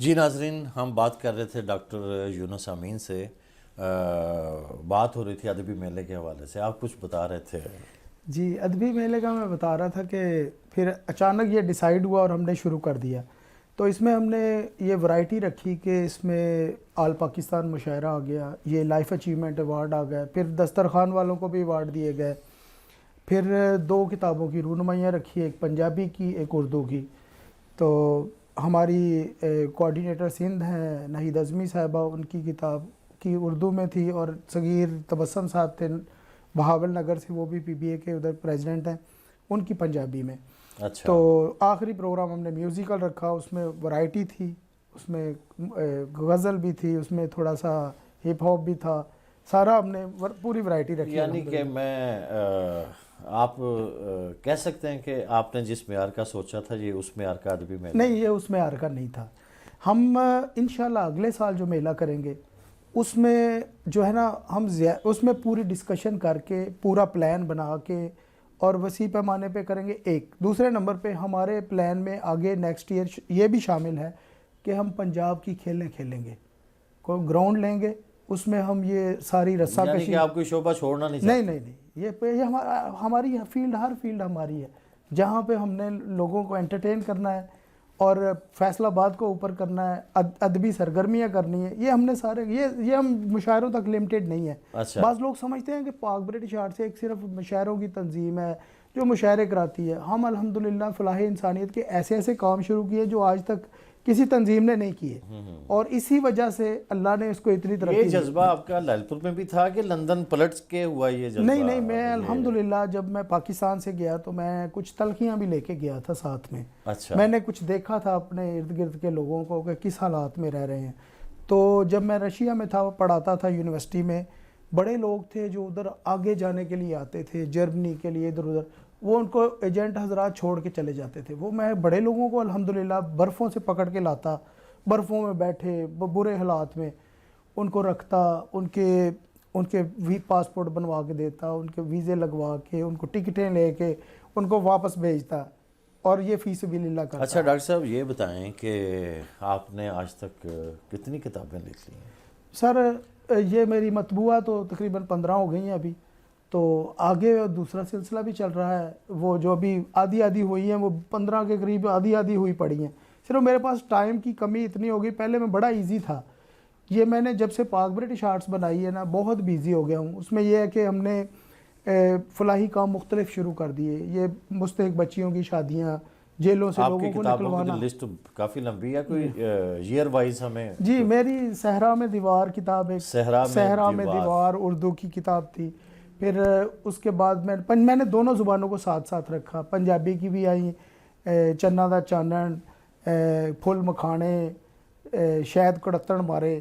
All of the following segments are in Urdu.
جی ناظرین، ہم بات کر رہے تھے ڈاکٹر یونس امین سے، بات ہو رہی تھی ادبی میلے کے حوالے سے، آپ کچھ بتا رہے تھے۔ جی ادبی میلے کا میں بتا رہا تھا کہ پھر اچانک یہ ڈیسائیڈ ہوا اور ہم نے شروع کر دیا۔ تو اس میں ہم نے یہ ورائٹی رکھی کہ اس میں آل پاکستان مشاعرہ آ گیا، یہ لائف اچیومنٹ ایوارڈ آ گیا، پھر دسترخوان والوں کو بھی ایوارڈ دیے گئے، پھر 2 کتابوں کی رونمائیاں رکھی، ایک پنجابی کی ایک اردو کی۔ تو ہماری کوآرڈینیٹر سندھ ہیں ناہید اعظمی صاحبہ، ان کی کتاب کی اردو میں تھی، اور صغیر تبسم صاحب تھے بہاول نگر سے، وہ بھی پی بی اے کے ادھر پریزیڈنٹ ہیں، ان کی پنجابی میں۔ اچھا، تو آخری پروگرام ہم نے میوزیکل رکھا، اس میں ورائٹی تھی، اس میں غزل بھی تھی، اس میں تھوڑا سا ہپ ہاپ بھی تھا، سارا ہم نے پوری ورائٹی رکھی۔ یعنی کہ میں آپ کہہ سکتے ہیں کہ آپ نے جس معیار کا سوچا تھا یہ اس معیار کا ادبی میلہ؟ نہیں، یہ اس معیار کا نہیں تھا۔ ہم انشاءاللہ اگلے سال جو میلہ کریں گے اس میں جو ہے نا، ہم اس میں پوری ڈسکشن کر کے پورا پلان بنا کے اور وسیع پیمانے پہ کریں گے۔ ایک دوسرے نمبر پہ ہمارے پلان میں آگے نیکسٹ ایئر یہ بھی شامل ہے کہ ہم پنجاب کی کھیلیں کھیلیں گے، کوئی گراؤنڈ لیں گے، اس میں ہم یہ ساری رسہ یعنی کشی، کہ آپ کوئی شعبہ چھوڑنا نہیں چاہتے؟ نہیں، یہ ہماری فیلڈ، ہر فیلڈ ہماری ہے جہاں پہ ہم نے لوگوں کو انٹرٹین کرنا ہے اور فیصل آباد کو اوپر کرنا ہے، ادبی سرگرمیاں کرنی ہے، یہ ہم نے سارے، یہ ہم مشاعروں تک لمیٹڈ نہیں ہے۔ اچھا، بعض لوگ سمجھتے ہیں کہ پاک برٹش آرٹ سے ایک صرف مشاعروں کی تنظیم ہے جو مشاعرے کراتی ہے۔ ہم الحمدللہ فلاح انسانیت کے ایسے کام شروع کیے جو آج تک کسی تنظیم نے نہیں کیے، اور اسی وجہ سے اللہ نے اس کو اتنی ترقی یہ دی۔ جذبہ آپ کا لال پور میں بھی تھا کہ لندن پلٹ کے ہوا یہ جذبہ؟ نہیں، میں الحمدللہ جب میں پاکستان سے گیا تو میں کچھ تلخیاں بھی لے کے گیا تھا ساتھ میں۔ اچھا، میں نے کچھ دیکھا تھا اپنے ارد گرد کے لوگوں کو کہ کس حالات میں رہ رہے ہیں۔ تو جب میں رشیا میں تھا، پڑھاتا تھا یونیورسٹی میں، بڑے لوگ تھے جو ادھر آگے جانے کے لیے آتے تھے، جرمنی کے لیے، ادھر ادھر، وہ ان کو ایجنٹ حضرات چھوڑ کے چلے جاتے تھے۔ وہ میں بڑے لوگوں کو الحمدللہ برفوں سے پکڑ کے لاتا، برفوں میں بیٹھے برے حالات میں ان کو رکھتا، ان کے پاسپورٹ بنوا کے دیتا، ان کے ویزے لگوا کے، ان کو ٹکٹیں لے کے ان کو واپس بھیجتا، اور یہ فی سبیل اللہ کرتا۔ اچھا ڈاکٹر صاحب، یہ بتائیں کہ آپ نے آج تک کتنی کتابیں لکھ لی ہیں؟ سر یہ میری مطبوعہ تو تقریباً 15 ہو گئی ہیں ابھی، تو آگے دوسرا سلسلہ بھی چل رہا ہے، وہ جو ابھی آدھی ہوئی ہیں وہ 15 کے قریب آدھی ہوئی پڑی ہیں۔ صرف میرے پاس ٹائم کی کمی اتنی ہو گئی، پہلے میں بڑا ایزی تھا، یہ میں نے جب سے پاک برٹش آرٹس بنائی ہے نا بہت بیزی ہو گیا ہوں۔ اس میں یہ ہے کہ ہم نے فلاحی کام مختلف شروع کر دیے، یہ مستحق بچیوں کی شادیاں، جیلوں سے لوگوں کو نکلوانا۔ آپ کی لسٹ کافی لمبی ہے، کوئی ایئر وائز ہمیں؟ جی، میری صحرا میں دیوار کتاب، ایک صحرا میں دیوار اردو کی کتاب تھی۔ پھر اس کے بعد میں نے دونوں زبانوں کو ساتھ ساتھ رکھا، پنجابی کی بھی آئی، چنا دا چانن، پھول مکھانے، شہد کڑتن مارے،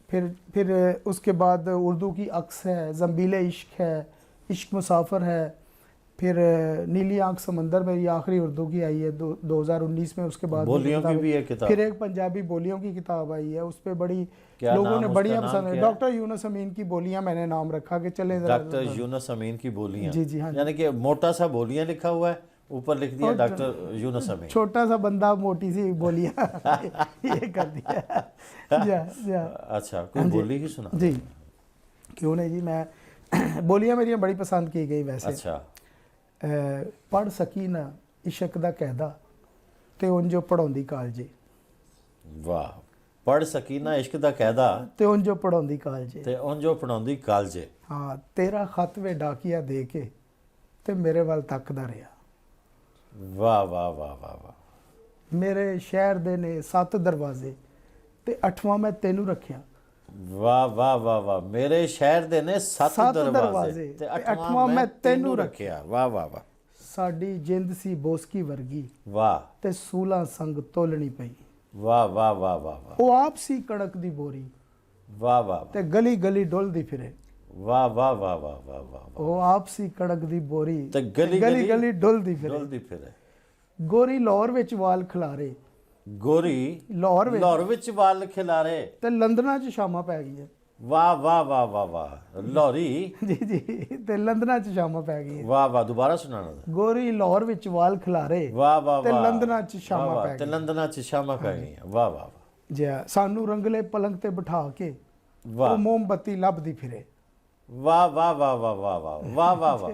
پھر اس کے بعد اردو کی عکس ہے، زنبیل عشق ہے، عشق مسافر ہے، پھر نیلی آنکھ سمندر میری آخری اردو کی آئی ہے 2019 میں۔ اس کے بعد بولیوں کی بھی ایک کتاب، پھر ایک پنجابی بولیوں کی کتاب آئی ہے، اس پہ بڑی کیا لوگوں نے نام، بڑیاں پسند ہے، ڈاکٹر یونس امین کی بولیاں میں نے نام رکھا کہ چلیں ڈاکٹر یونس امین کی بولیاں؟ جی ہاں، یعنی کہ موٹا سا بولیاں لکھا ہوا ہے، اوپر لکھ دیا ڈاکٹر یونس امین، چھوٹا سا بندہ موٹی سی بولیاں یہ کر دیا۔ اچھا، کوئی بولی ہی سنا؟ جی کیوں نہیں جی، میں بولیاں میری بڑی پسند کی گئی ویسے۔ اچھا، پڑھ سکی نہ عشق دا قیدا تے انجو پڑھاؤندی کالجے۔ واہ، پڑھ سکی نہ عشق دا قیدا تے انجو پڑھاؤندی کالجے، تے انجو پڑھاؤندی کالجے۔ ہاں، تیرا خط وے ڈاکیا دے کے تے میرے وال تکدا رہیا۔ واہ واہ واہ واہ واہ، میرے شہر دے نے 7 دروازے تے 8واں میں تینوں رکھیا۔ واہ واہ واہ واہ، میرے شہر دے نے 7 دروازے تے 8واں میں تینوں رکھیا۔ واہ واہ واہ، ساڈی جند سی بوسکی ورگی واہ، تے 16 سنگ تولنی پئی۔ واہ واہ واہ واہ واہ، او آپ سی کڑک دی بوری واہ واہ تے گلی گلی ڈول دی پھرے۔ واہ واہ واہ واہ واہ واہ، او آپ سی کڑک دی بوری تے گلی گلی ڈول دی پھرے۔ ڈول دی پھرے۔ گوری لاہور وچ وال کھلارے، گوری لاہور لاہور وچ وال کھلارے تے لندنا چ شاماں پੈ گئی۔ ਵਾਹ ਵਾਹ ਵਾਹ ਵਾਹ ਵਾਹ ਲਾਹੌਰੀ ਜੀ ਜੀ ਤੇ ਲੰਦਨਾਂ ਚ ਸ਼ਾਮਾਂ ਪੈ ਗਈਆਂ। ਵਾਹ ਵਾਹ ਦੁਬਾਰਾ ਸੁਣਾਣਾ ਗੋਰੀ ਲਾਹੌਰ ਵਿੱਚ ਵਾਲ ਖਿਲਾਰੇ ਵਾਹ ਵਾਹ ਤੇ ਵਾਹ ਲੰਦਨਾਂ ਚ ਸ਼ਾਮਾਂ ਵਾਹ, ਪੈ ਤੇ ਗਈਆਂ। ਲੰਦਨਾਂ ਚ ਸ਼ਾਮਾਂ ਪੈ ਗਈਆਂ ਵਾਹ ਵਾਹ ਵਾਹ ਜੀ ਹਾਂ, ਸਾਨੂੰ ਰੰਗਲੇ ਪਲੰਗ ਤੇ ਬਿਠਾ ਕੇ ਵਾਹ ਉਹ ਮੋਮਬੱਤੀ ਲੱਭਦੀ ਫਿਰੇ। ਵਾਹ ਵਾਹ ਵਾਹ ਵਾਹ ਵਾਹ ਵਾਹ ਵਾਹ ਵਾਹ ਵਾਹ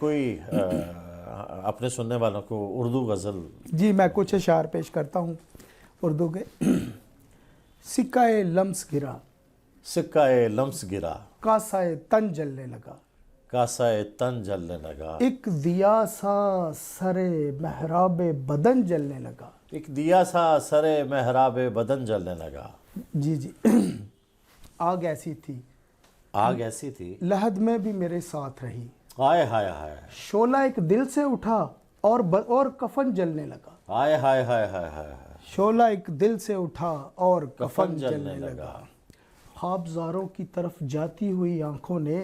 کوئی اپنے سننے والوں کو اردو غزل جی میں کچھ اشعار پیش کرتا ہوں اردو کے۔ سکہ لمس گرا، سکہ لمس گرا، کاسہ تن جلنے لگا، کاسہ تن جلنے لگا، ایک دیا سا سر محراب بدن جلنے لگا۔ ایک دیا سا سر محراب بدن جلنے لگا۔ جی جی آگ ایسی تھی، آگ ایسی تھی، لہد میں بھی میرے ساتھ رہی، ہائے ہائے ہائے شعلہ ایک دل سے اٹھا اور کفن جلنے لگا۔ ہائے ہائے ہائے ہائے ہائے شعلہ ایک دل سے اٹھا اور کفن کفن جلنے جلنے لگا۔ لگا۔ خوابزاروں کی طرف جاتی ہوئی آنکھوں نے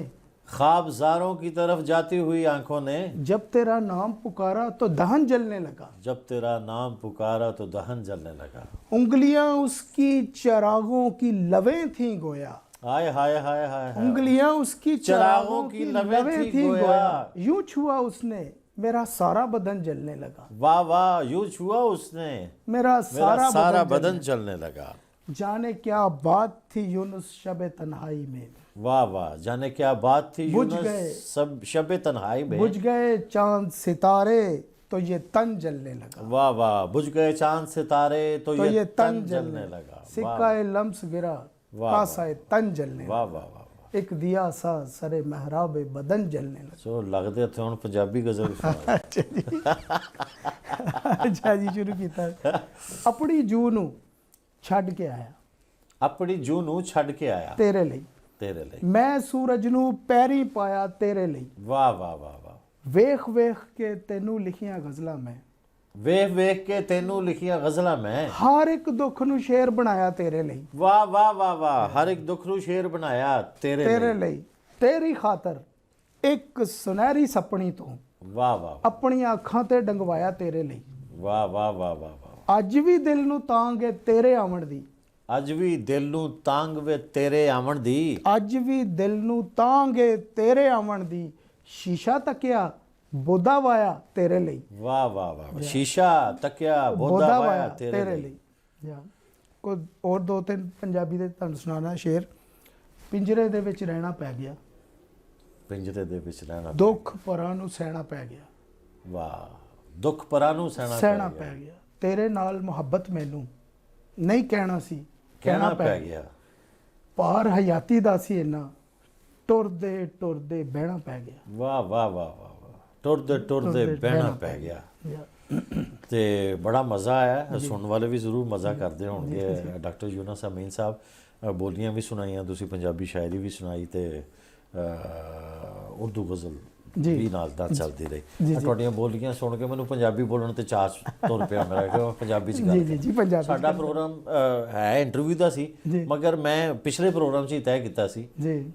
خواب زاروں کی طرف جاتی ہوئی آنکھوں نے جب تیرا نام پکارا تو دہن جلنے لگا۔ جب تیرا نام پکارا تو دہن جلنے لگا۔ انگلیاں اس کی چراغوں کی لویں تھیں گویا، ہائے ہائے ہائے ہائے ہائے، انگلیاں اس کی چراغوں کی لویں تھیں گویا۔ یوں چھوا اس نے میرا سارا بدن جلنے لگا، واہ واہ، یوں چھوا اس نے میرا میرا سارا سارا بدن چلنے لگا۔ جانے کیا بات تھی یونس شب تنہائی میں، واہ واہ، جانے کیا بات تھی بجھ یونس گئے، سب شب تنہائی میں، بجھ گئے چاند ستارے تو یہ تن جلنے لگا، واہ واہ، بجھ گئے چاند ستارے تو تو یہ تن جلنے لگا۔ سکہ لمس گرا، واہ، کاسہ تن جلنے لگا، واہ واہ واہ واہ، ایک دیا سا سر محراب بدن جلنے لگا۔ سو لگتے تھے ہوں پنجابی غزل سنا۔ اچھا جی شروع کیتا ہے۔ اپنی جو نو چھڈ کے آیا اپنی جو نو چھڈ کے آیا تیرے ਲਈ، تیرے ਲਈ، ਮੈਂ ਸੂਰਜ ਨੂੰ ਪੈਰੀ ਪਾਇਆ ਤੇਰੇ ਲਈ, واہ واہ واہ واہ، ਵੇਖ ਵੇਖ ਕੇ ਤੈਨੂੰ ਲਿਖੀਆਂ ਗਜ਼ਲਾਂ ਮੈਂ, ਵੇਖ ਵੇਖ ਕੇ ਤੈਨੂੰ ਲਿਖੀਆਂ ਗਜ਼ਲਾਂ ਮੈਂ, ਹਰ ਇੱਕ ਦੁੱਖ ਨੂੰ ਸ਼ੇਰ ਬਣਾਇਆ ਤੇਰੇ ਲਈ, ਵਾਹ ਵਾਹ ਵਾਹ ਵਾਹ, ਹਰ ਇੱਕ ਦੁੱਖ ਨੂੰ ਸ਼ੇਰ ਬਣਾਇਆ ਤੇਰੇ ਤੇਰੇ ਲਈ, ਲਈ ਤੇਰੀ ਖਾਤਰ ਇੱਕ ਸੁਨਹਿਰੀ ਸਪਣੀ ਤੋਂ ਵਾਹ ਵਾਹ ਆਪਣੀਆਂ ਅੱਖਾਂ ਤੇ ਡੰਗਵਾਇਆ ਤੇਰੇ ਲਈ, ਵਾਹ ਵਾਹ ਵਾਹ ਵਾਹ ਵਾਹ, ਅੱਜ ਵੀ ਦਿਲ ਨੂੰ ਤਾਂਗ ਏ ਤੇਰੇ ਆਵਣ ਦੀ, ਅੱਜ ਵੀ ਦਿਲ ਨੂੰ ਤਾਂਗ ਵੇ ਤੇਰੇ ਆਵਣ ਦੀ, ਅੱਜ ਵੀ ਦਿਲ ਨੂੰ ਤਾਂਗ ਏ ਤੇਰੇ ਆਵਣ ਦੀ, ਸ਼ੀਸ਼ਾ ਤੱਕਿਆ ਬੋਦਾ ਵਾਇਆ ਤੇਰੇ ਲਈ, ਵਾਹ ਵਾਹ ਵਾਹ, ਸ਼ੀਸ਼ਾ ਤੱਕਿਆ ਬੋਦਾ ਵਾਇਆ ਤੇਰੇ ਲਈ। ਕੋਈ ਹੋਰ ਦੋ ਤਿੰਨ ਪੰਜਾਬੀ ਦੇ ਤੁਹਾਨੂੰ ਸੁਣਾਉਣਾ ਸ਼ੇਰ। ਪਿੰਜਰੇ ਦੇ ਵਿੱਚ ਰਹਿਣਾ ਪੈ ਗਿਆ, ਪਿੰਜਰੇ ਦੇ ਵਿੱਚ ਰਹਿਣਾ, ਦੁੱਖ ਪਰਾਂ ਨੂੰ ਸਹਿਣਾ ਪੈ ਗਿਆ, ਵਾਹ, ਦੁੱਖ ਪਰਾਂ ਨੂੰ ਸਹਿਣਾ ਪੈ ਗਿਆ, ਤੇਰੇ ਨਾਲ ਮੁਹੱਬਤ ਮੈਨੂੰ ਨਹੀਂ ਕਹਿਣਾ ਸੀ ਕਹਿਣਾ ਪੈ ਗਿਆ, ਪਾਰ ਹਯਾਤੀ ਦਾ ਸੀ ਇੰਨਾ, ਟੁਰਦੇ ਟੁਰਦੇ ਬਹਿਣਾ ਪੈ ਗਿਆ। ਵਾਹ ਵਾਹ ਵਾਹ ਵਾਹ ਵਾਹ, ਟੁਰਦੇ ਟੁਰਦੇ ਬਹਿਣਾ ਪੈ ਗਿਆ। ਤੇ ਬੜਾ ਮਜ਼ਾ ਆਇਆ, ਸੁਣਨ ਵਾਲੇ ਵੀ ਜ਼ਰੂਰ ਮਜ਼ਾ ਕਰਦੇ ਹੋਣਗੇ। ਡਾਕਟਰ ਯੂਨਸ ਅਮੀਨ ਸਾਹਿਬ, ਬੋਲੀਆਂ ਵੀ ਸੁਣਾਈਆਂ ਤੁਸੀਂ, ਪੰਜਾਬੀ ਸ਼ਾਇਰੀ ਵੀ ਸੁਣਾਈ ਤੇ ਉਰਦੂ ਗਜ਼ਲ ਵੀ ਨਾਲ ਨਾਲ ਚੱਲਦੀ ਰਹੀ। ਤੁਹਾਡੀਆਂ ਬੋਲੀਆਂ ਸੁਣ ਕੇ ਮੈਨੂੰ ਪੰਜਾਬੀ ਬੋਲਣ ਤੇ ਚਾਅ ਤੁਰ ਪਿਆ ਮੇਰਾ, ਕਿ ਮੈਂ ਪੰਜਾਬੀ 'ਚ ਗੱਲ ਜੀ ਜੀ ਪੰਜਾਬੀ। ਸਾਡਾ ਪ੍ਰੋਗਰਾਮ ਹੈ ਇੰਟਰਵਿਊ ਦਾ ਸੀ, ਮਗਰ ਮੈਂ ਪਿਛਲੇ ਪ੍ਰੋਗਰਾਮ 'ਚ ਹੀ ਤੈਅ ਕੀਤਾ ਸੀ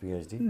PhD?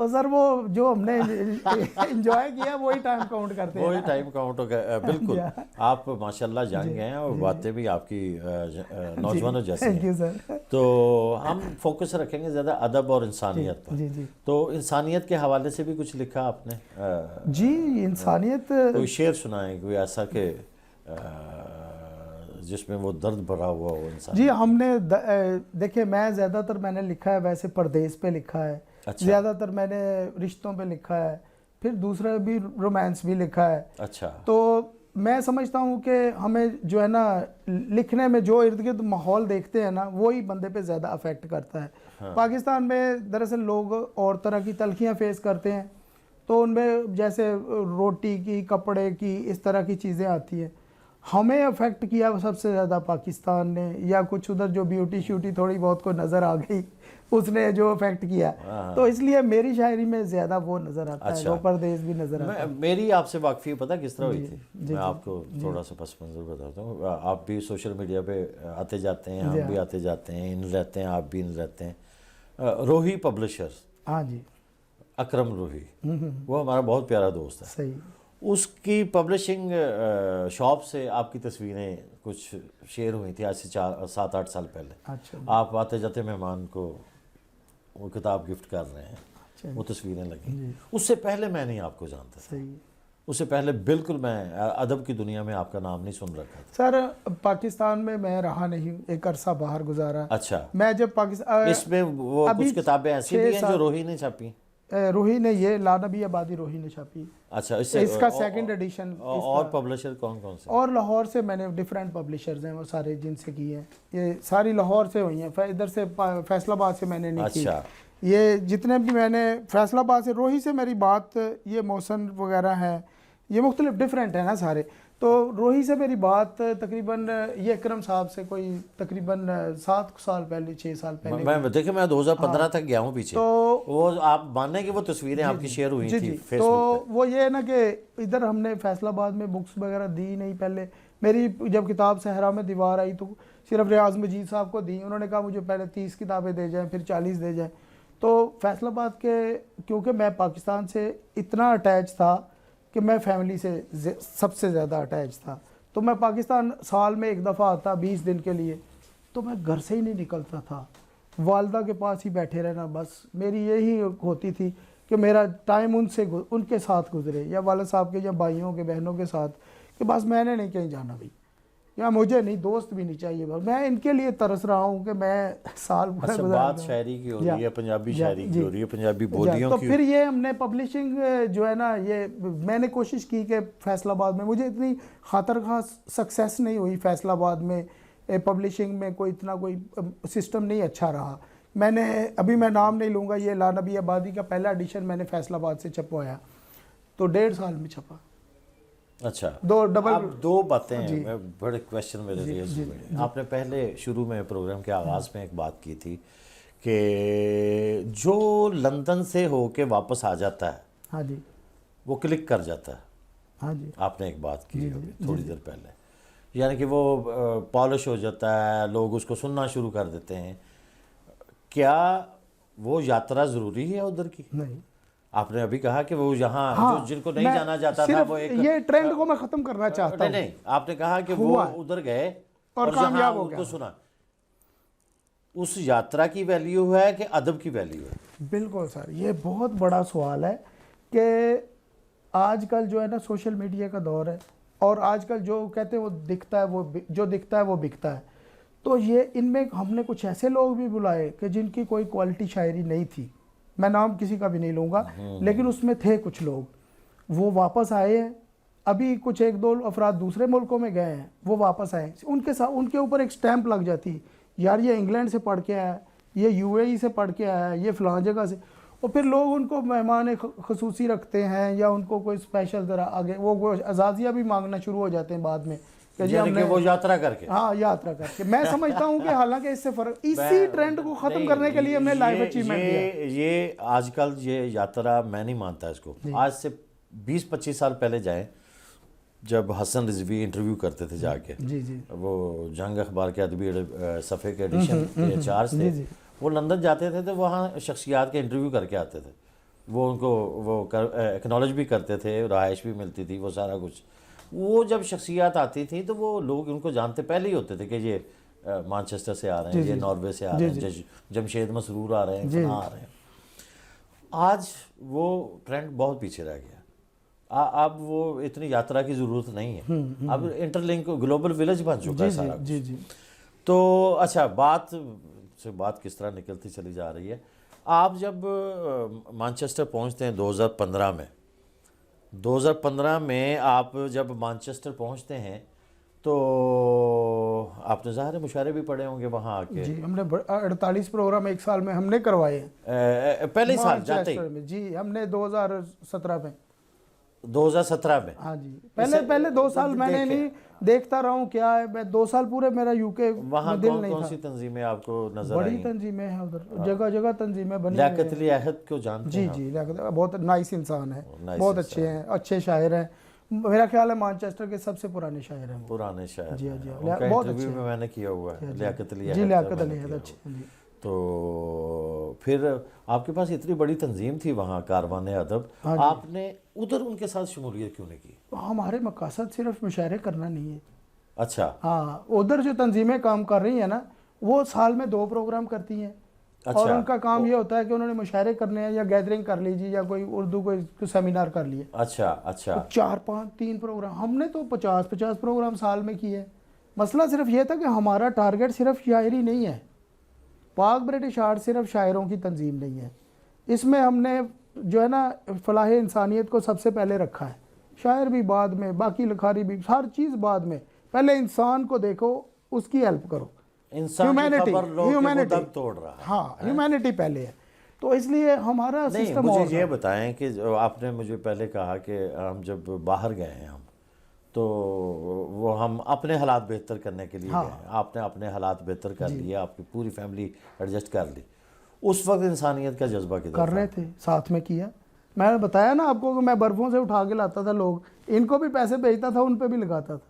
اور سر وہ جو ہم نے انجوائے کیا وہی ٹائم کاؤنٹ کرتے ہیں, وہی ٹائم کاؤنٹ ہو گیا. بالکل آپ ماشاءاللہ جان گئے ہیں اور باتیں بھی آپ کی نوجوانوں جیسی ہیں. تو ہم فوکس رکھیں گے زیادہ ادب اور انسانیت پر. تو انسانیت کے حوالے سے بھی کچھ لکھا آپ نے؟ جی انسانیت, کوئی شعر سنائیں کوئی ایسا کہ جس میں وہ درد بھرا ہوا ہو انسان. جی ہم نے دیکھیں میں زیادہ تر میں نے لکھا ہے ویسے پردیس پہ لکھا ہے, زیادہ تر میں نے رشتوں پہ لکھا ہے, پھر دوسرا بھی رومانس بھی لکھا ہے. اچھا. تو میں سمجھتا ہوں کہ ہمیں جو ہے نا لکھنے میں جو ارد گرد ماحول دیکھتے ہیں نا وہی بندے پہ زیادہ افیکٹ کرتا ہے. پاکستان میں دراصل لوگ اور طرح کی تلخیاں فیس کرتے ہیں, تو ان میں جیسے روٹی کی, کپڑے کی, اس طرح کی چیزیں آتی ہیں. ہمیں افیکٹ کیا سب سے زیادہ پاکستان نے, یا کچھ ادھر جو بیوٹی شیوٹی تھوڑی بہت کو نظر آ گئی اس نے جو افیکٹ کیا, تو اس لیے میری شاعری میں زیادہ وہ نظر آتا ہے, وہ پردیس بھی نظر آتا ہے. میری آپ سے واقفی پتہ کس طرح ہوئی تھی؟ میں آپ کو تھوڑا سا پس منظر بتاتا ہوں. آپ بھی سوشل میڈیا پہ آتے جاتے ہیں, ہم بھی آتے جاتے ہیں, ان رہتے ہیں, آپ بھی ان رہتے ہیں. روحی پبلشر, ہاں جی, اکرم روحی, وہ ہمارا بہت پیارا دوست ہے. صحیح. اس کی پبلشنگ شاپ سے آپ کی تصویریں کچھ شیئر ہوئی تھی آج سے 7-8 سال پہلے. اچھا. آپ آتے جاتے مہمان کو وہ کتاب گفٹ کر رہے ہیں, وہ تصویریں لگیں. اس سے پہلے میں نہیں آپ کو جانتا تھا. اس سے پہلے بالکل میں ادب کی دنیا میں آپ کا نام نہیں سن رکھا تھا. سر پاکستان میں میں رہا نہیں, ایک عرصہ باہر گزارا. اچھا. میں جب پاکستان, اس میں وہ کچھ کتابیں ایسی بھی ہیں جو روحی نے چھاپی؟ روحی نے, یہ لانبی آبادی روحی نے چھاپی. اچھا. اس کا سیکنڈ ایڈیشن. اور پبلشر کون کون سے؟ اور لاہور سے میں نے ڈیفرنٹ پبلشرز ہیں وہ سارے جن سے کی ہیں, یہ ساری لاہور سے ہوئی ہیں, ادھر سے فیصل آباد سے میں نے نہیں کی. یہ جتنے بھی میں نے فیصل آباد سے, روحی سے میری بات, یہ محسن وغیرہ ہیں, یہ مختلف ڈیفرنٹ ہیں نا سارے. تو روحی سے میری بات تقریباً یہ اکرم صاحب سے کوئی تقریباً 7 سال پہلے, 6 سال پہلے. میں دیکھیں میں 2015 تک گیا ہوں پیچھے, تو وہ آپ مانیں کہ وہ تصویریں آپ کی شیئر ہوئی تھی فیس بک پہ. تو وہ یہ نا کہ ادھر ہم نے فیصل آباد میں بکس وغیرہ دی نہیں. پہلے میری جب کتاب صحرا میں دیوار آئی تو صرف ریاض مجید صاحب کو دی, انہوں نے کہا مجھے پہلے 30 کتابیں دے جائیں پھر 40 دے جائیں. تو فیصل آباد کے, کیونکہ میں پاکستان سے اتنا اٹیچ تھا کہ میں فیملی سے سب سے زیادہ اٹیچ تھا, تو میں پاکستان سال میں ایک دفعہ آتا 20 دن کے لیے, تو میں گھر سے ہی نہیں نکلتا تھا. والدہ کے پاس ہی بیٹھے رہنا, بس میری یہی ہوتی تھی کہ میرا ٹائم ان کے ساتھ گزرے, یا والد صاحب کے, یا بھائیوں کے, بہنوں کے ساتھ, کہ بس میں نے نہیں کہیں جانا بھائی, یا مجھے نہیں, دوست بھی نہیں چاہیے. بس میں ان کے لیے ترس رہا ہوں کہ میں سال بھر. اچھا, بات شاعری کی ہو رہی ہے, پنجابی شاعری کی ہو رہی ہے, پنجابی بولیوں کی. تو پھر یہ ہم نے پبلشنگ جو ہے نا, یہ میں نے کوشش کی کہ فیصل آباد میں, مجھے اتنی خاطر خواہ سکسیس نہیں ہوئی فیصل آباد میں, پبلشنگ میں کوئی اتنا کوئی سسٹم نہیں اچھا رہا. میں نے ابھی میں نام نہیں لوں گا, یہ لانبی آبادی کا پہلا ایڈیشن میں نے فیصل آباد سے چھپوایا, تو 1.5 سال میں چھپا. اچھا. ڈبل 2 باتیں ہیں, بڑے کویشچن میرے لیے. آپ نے پہلے شروع میں پروگرام کے آغاز میں ایک بات کی تھی کہ جو لندن سے ہو کے واپس آ جاتا ہے, ہاں جی, وہ کلک کر جاتا ہے. ہاں جی. آپ نے ایک بات کی تھوڑی دیر پہلے, یعنی کہ وہ پالش ہو جاتا ہے, لوگ اس کو سننا شروع کر دیتے ہیں. کیا وہ یاترا ضروری ہے ادھر کی؟ نہیں. آپ نے ابھی کہا کہ وہ یہاں جن کو نہیں جانا جاتا تھا, وہ ایک یہ ٹرینڈ کو میں ختم کرنا چاہتا ہوں. نہیں, آپ نے کہا کہ وہ ادھر گئے اور کامیاب ہو گیا, کو سنا. اس یاترا کی ویلیو ہے کہ ادب کی ویلیو ہے؟ بالکل سر, یہ بہت بڑا سوال ہے کہ آج کل جو ہے نا سوشل میڈیا کا دور ہے, اور آج کل جو کہتے ہیں وہ دکھتا ہے, وہ جو دکھتا ہے وہ بکتا ہے. تو یہ ان میں ہم نے کچھ ایسے لوگ بھی بلائے کہ جن کی کوئی کوالٹی شاعری نہیں تھی, میں نام کسی کا بھی نہیں لوں گا, لیکن اس میں تھے کچھ لوگ, وہ واپس آئے ہیں. ابھی کچھ 1-2 افراد دوسرے ملکوں میں گئے ہیں, وہ واپس آئے, ان کے ساتھ ان کے اوپر ایک سٹیمپ لگ جاتی, یار یہ انگلینڈ سے پڑھ کے آیا, یہ UAE سے پڑھ کے آیا, یہ فلاں جگہ سے. اور پھر لوگ ان کو مہمان خصوصی رکھتے ہیں, یا ان کو کوئی اسپیشل ذرا آگے وہ اعزازیہ بھی مانگنا شروع ہو جاتے ہیں بعد میں, کہ وہ یاترا کر کے. ہاں, یاترا کر کے. میں سمجھتا ہوں کہ حالانکہ اس سے فرق, اسی ٹرینڈ کو ختم کرنے کے لیے ہم نے لائف اچیومنٹ دیا. یہ آج کل یہ یاترا میں نہیں مانتا اس کو. آج سے 20-25 سال پہلے جائیں, جب حسن رضوی انٹرویو کرتے تھے جا کے, وہ جنگ اخبار کے ادبی صفحے کے ایڈیشن کے انچارج تھے, وہ لندن جاتے تھے تو وہاں شخصیات کے انٹرویو کر کے آتے تھے. وہ ان کو وہ ایکنالج بھی کرتے تھے, رہائش بھی ملتی تھی, وہ سارا کچھ. وہ جب شخصیات آتی تھیں تو وہ لوگ ان کو جانتے پہلے ہی ہوتے تھے کہ یہ مانچسٹر سے آ رہے ہیں, یہ ناروے سے آ رہے ہیں, جمشید مسرور آ رہے ہیں, فلاں آ رہے ہیں. آج وہ ٹرینڈ بہت پیچھے رہ گیا. اب وہ اتنی یاترا کی ضرورت نہیں ہے, اب انٹر لنک گلوبل ولیج بن چکا ہے سارا کچھ. تو اچھا, بات کس طرح نکلتی چلی جا رہی ہے. آپ جب مانچسٹر پہنچتے ہیں 2015 میں آپ جب مانچسٹر پہنچتے ہیں تو آپ نے ظاہر مشاعرے بھی پڑھے ہوں گے وہاں آ کے. جی, ہم نے 48 پروگرام ایک سال میں ہم نے کروائے ہیں. پہلے سال جاتے ہی جی, ہم نے 2017 میں 2017 میں. ہاں جی, پہلے 2 سال میں نے نہیں دیکھتا رہا ہوں کیا ہے. میں 2 سال پورے میرا یو کے وہاں دل نہیں تھا. کون سی تنظیمیں آپ کو نظر بڑی آئیں؟ تنظیمیں ہیں ادھر, جگہ جگہ تنظیمیں بنی. لیاقت علی احد کو جانتے ہیں؟ جی, لیاقت بہت نائس انسان ہے, بہت اچھے ہیں, اچھے شاعر ہیں. میرا خیال ہے مانچسٹر کے سب سے پرانے شاعر ہیں. پرانے شاعر. جی جی, بہت انٹرویو میں نے کیا ہوا ہے لیاقت علی احد. جی, لیاقت علی احد اچھے. تو پھر آپ کے پاس اتنی بڑی تنظیم تھی وہاں, کاروان ادب, آپ نے ادھر ان کے ساتھ شمولیت کیوں نہیں کی؟ ہمارے مقاصد صرف مشاعرے کرنا نہیں ہے. اچھا. ہاں, ادھر جو تنظیمیں کام کر رہی ہیں نا, وہ سال میں 2 پروگرام کرتی ہیں. اور ان کا کام یہ ہوتا ہے کہ انہوں نے مشاعرے کرنے ہیں, یا گیدرنگ کر لیجیے, یا کوئی اردو کوئی سیمینار کر لیے. اچھا اچھا. 4-5-3 پروگرام. ہم نے تو 50 پروگرام سال میں کیے. مسئلہ صرف یہ تھا کہ ہمارا ٹارگٹ صرف شاعری نہیں ہے. پاک برٹش آرٹ صرف شاعروں کی تنظیم نہیں ہے. اس میں ہم نے جو ہے نا فلاح انسانیت کو سب سے پہلے رکھا ہے. شاعر بھی بعد میں, باقی لکھاری بھی, ہر چیز بعد میں. پہلے انسان کو دیکھو, اس کی ہیلپ کرو. انسان کی خبر لو کہ وہ دم توڑ رہا ہے. ہاں, ہیومینٹی پہلے ہے. تو اس لیے ہمارا سسٹم. مجھے یہ بتائیں کہ آپ نے مجھے پہلے کہا کہ ہم جب باہر گئے ہیں ہم, تو وہ ہم اپنے حالات بہتر کرنے کے لیے گئے ہیں. آپ نے اپنے حالات بہتر کر لیے, آپ کی پوری فیملی ایڈجسٹ کر لی. اس وقت انسانیت کا جذبہ کدھر کر رہے تھے, ساتھ میں کیا. میں نے بتایا نا آپ کو کہ میں برفوں سے اٹھا کے لاتا تھا لوگ, ان کو بھی پیسے بھیجتا تھا, ان پہ بھی لگاتا تھا.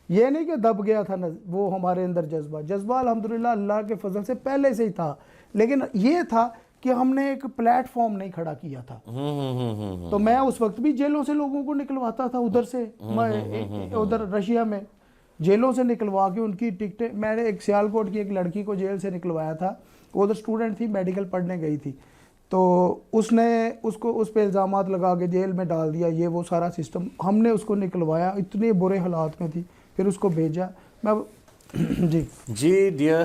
یہ نہیں کہ دب گیا تھا وہ ہمارے اندر جذبہ الحمدللہ اللہ کے فضل سے پہلے سے ہی تھا. لیکن یہ تھا کہ ہم نے ایک پلیٹ فارم نہیں کھڑا کیا تھا. تو میں اس وقت بھی جیلوں سے لوگوں کو نکلواتا تھا, ادھر سے ادھر رشیا میں جیلوں سے نکلوا کے ان کی ٹکٹیں. میں نے ایک سیالکوٹ کی ایک لڑکی کو جیل سے نکلوایا تھا. وہ ادھر اسٹوڈنٹ تھی, میڈیکل پڑھنے گئی تھی. تو اس نے اس پہ الزامات لگا کے جیل میں ڈال دیا. یہ وہ سارا سسٹم ہم نے اس کو نکلوایا, اتنے برے حالات میں تھی, پھر اس کو بھیجا. میں جی ڈیئر